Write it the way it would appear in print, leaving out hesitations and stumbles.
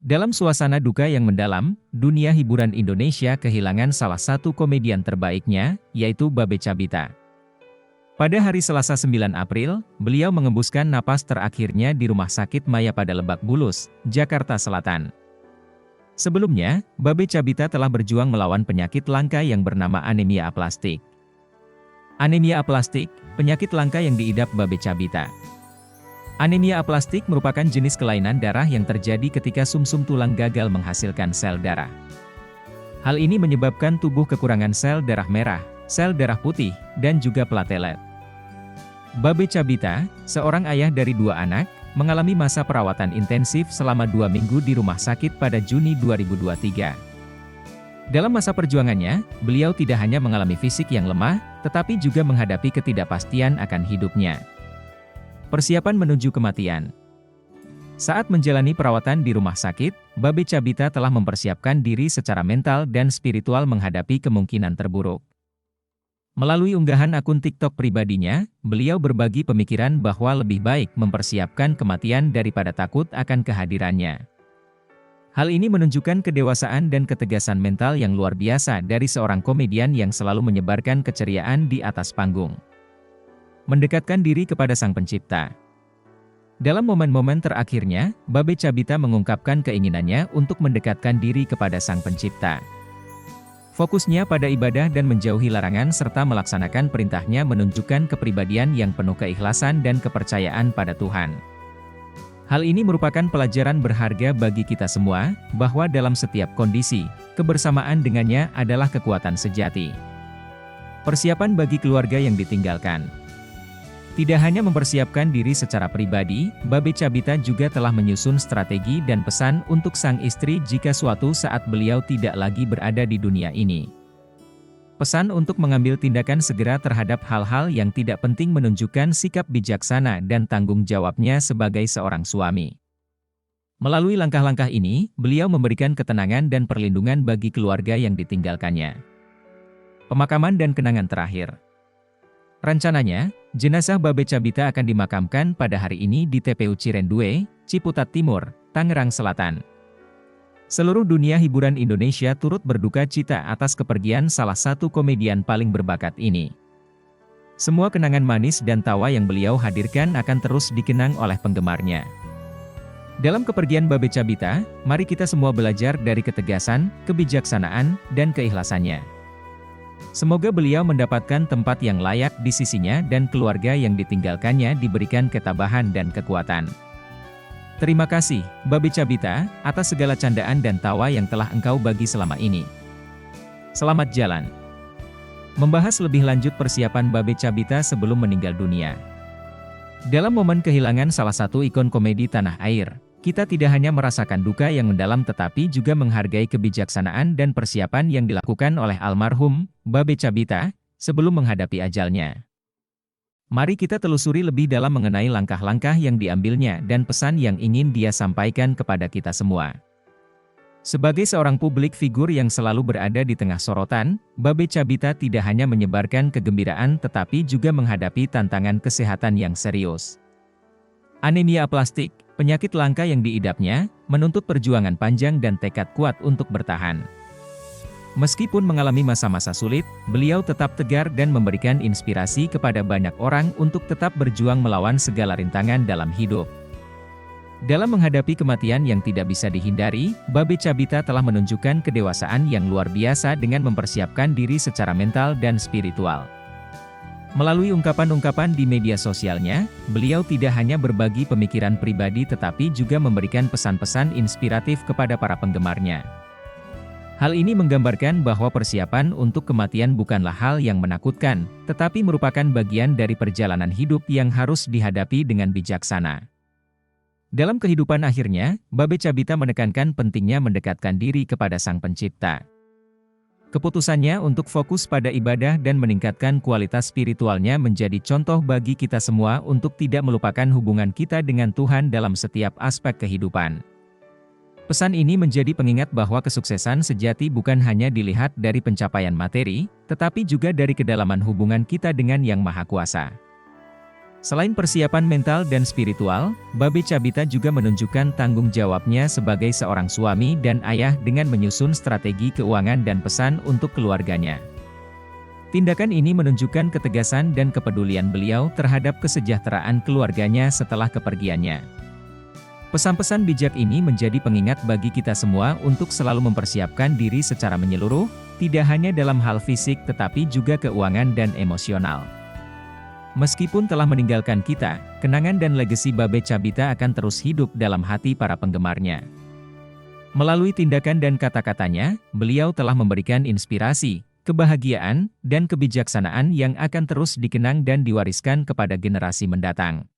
Dalam suasana duka yang mendalam, dunia hiburan Indonesia kehilangan salah satu komedian terbaiknya, yaitu Babe Cabita. Pada hari Selasa 9 April, beliau mengembuskan napas terakhirnya di Rumah Sakit Maya pada Lebak Bulus, Jakarta Selatan. Sebelumnya, Babe Cabita telah berjuang melawan penyakit langka yang bernama anemia aplastik. Anemia aplastik, penyakit langka yang diidap Babe Cabita. Anemia aplastik merupakan jenis kelainan darah yang terjadi ketika sumsum tulang gagal menghasilkan sel darah. Hal ini menyebabkan tubuh kekurangan sel darah merah, sel darah putih, dan juga platelet. Babe Cabita, seorang ayah dari 2 anak, mengalami masa perawatan intensif selama 2 minggu di rumah sakit pada Juni 2023. Dalam masa perjuangannya, beliau tidak hanya mengalami fisik yang lemah, tetapi juga menghadapi ketidakpastian akan hidupnya. Persiapan menuju kematian. Saat menjalani perawatan di rumah sakit, Babe Cabita telah mempersiapkan diri secara mental dan spiritual menghadapi kemungkinan terburuk. Melalui unggahan akun TikTok pribadinya, beliau berbagi pemikiran bahwa lebih baik mempersiapkan kematian daripada takut akan kehadirannya. Hal ini menunjukkan kedewasaan dan ketegasan mental yang luar biasa dari seorang komedian yang selalu menyebarkan keceriaan di atas panggung. Mendekatkan diri kepada Sang Pencipta. Dalam momen-momen terakhirnya, Babe Cabita mengungkapkan keinginannya untuk mendekatkan diri kepada Sang Pencipta. Fokusnya pada ibadah dan menjauhi larangan serta melaksanakan perintahnya menunjukkan kepribadian yang penuh keikhlasan dan kepercayaan pada Tuhan. Hal ini merupakan pelajaran berharga bagi kita semua, bahwa dalam setiap kondisi, kebersamaan dengannya adalah kekuatan sejati. Persiapan bagi keluarga yang ditinggalkan. Tidak hanya mempersiapkan diri secara pribadi, Babe Cabita juga telah menyusun strategi dan pesan untuk sang istri jika suatu saat beliau tidak lagi berada di dunia ini. Pesan untuk mengambil tindakan segera terhadap hal-hal yang tidak penting menunjukkan sikap bijaksana dan tanggung jawabnya sebagai seorang suami. Melalui langkah-langkah ini, beliau memberikan ketenangan dan perlindungan bagi keluarga yang ditinggalkannya. Pemakaman dan kenangan terakhir. Rencananya, jenazah Babe Cabita akan dimakamkan pada hari ini di TPU Cirendue, Ciputat Timur, Tangerang Selatan. Seluruh dunia hiburan Indonesia turut berduka cita atas kepergian salah satu komedian paling berbakat ini. Semua kenangan manis dan tawa yang beliau hadirkan akan terus dikenang oleh penggemarnya. Dalam kepergian Babe Cabita, mari kita semua belajar dari ketegasan, kebijaksanaan, dan keikhlasannya. Semoga beliau mendapatkan tempat yang layak di sisinya dan keluarga yang ditinggalkannya diberikan ketabahan dan kekuatan. Terima kasih, Babe Cabita, atas segala candaan dan tawa yang telah engkau bagi selama ini. Selamat jalan. Membahas lebih lanjut persiapan Babe Cabita sebelum meninggal dunia. Dalam momen kehilangan salah satu ikon komedi tanah air, kita tidak hanya merasakan duka yang mendalam tetapi juga menghargai kebijaksanaan dan persiapan yang dilakukan oleh almarhum, Babe Cabita, sebelum menghadapi ajalnya. Mari kita telusuri lebih dalam mengenai langkah-langkah yang diambilnya dan pesan yang ingin dia sampaikan kepada kita semua. Sebagai seorang publik figur yang selalu berada di tengah sorotan, Babe Cabita tidak hanya menyebarkan kegembiraan tetapi juga menghadapi tantangan kesehatan yang serius. Anemia aplastik, penyakit langka yang diidapnya, menuntut perjuangan panjang dan tekad kuat untuk bertahan. Meskipun mengalami masa-masa sulit, beliau tetap tegar dan memberikan inspirasi kepada banyak orang untuk tetap berjuang melawan segala rintangan dalam hidup. Dalam menghadapi kematian yang tidak bisa dihindari, Babe Cabita telah menunjukkan kedewasaan yang luar biasa dengan mempersiapkan diri secara mental dan spiritual. Melalui ungkapan-ungkapan di media sosialnya, beliau tidak hanya berbagi pemikiran pribadi tetapi juga memberikan pesan-pesan inspiratif kepada para penggemarnya. Hal ini menggambarkan bahwa persiapan untuk kematian bukanlah hal yang menakutkan, tetapi merupakan bagian dari perjalanan hidup yang harus dihadapi dengan bijaksana. Dalam kehidupan akhirnya, Babe Cabita menekankan pentingnya mendekatkan diri kepada Sang Pencipta. Keputusannya untuk fokus pada ibadah dan meningkatkan kualitas spiritualnya menjadi contoh bagi kita semua untuk tidak melupakan hubungan kita dengan Tuhan dalam setiap aspek kehidupan. Pesan ini menjadi pengingat bahwa kesuksesan sejati bukan hanya dilihat dari pencapaian materi, tetapi juga dari kedalaman hubungan kita dengan Yang Maha Kuasa. Selain persiapan mental dan spiritual, Babe Cabita juga menunjukkan tanggung jawabnya sebagai seorang suami dan ayah dengan menyusun strategi keuangan dan pesan untuk keluarganya. Tindakan ini menunjukkan ketegasan dan kepedulian beliau terhadap kesejahteraan keluarganya setelah kepergiannya. Pesan-pesan bijak ini menjadi pengingat bagi kita semua untuk selalu mempersiapkan diri secara menyeluruh, tidak hanya dalam hal fisik tetapi juga keuangan dan emosional. Meskipun telah meninggalkan kita, kenangan dan legasi Babe Cabita akan terus hidup dalam hati para penggemarnya. Melalui tindakan dan kata-katanya, beliau telah memberikan inspirasi, kebahagiaan, dan kebijaksanaan yang akan terus dikenang dan diwariskan kepada generasi mendatang.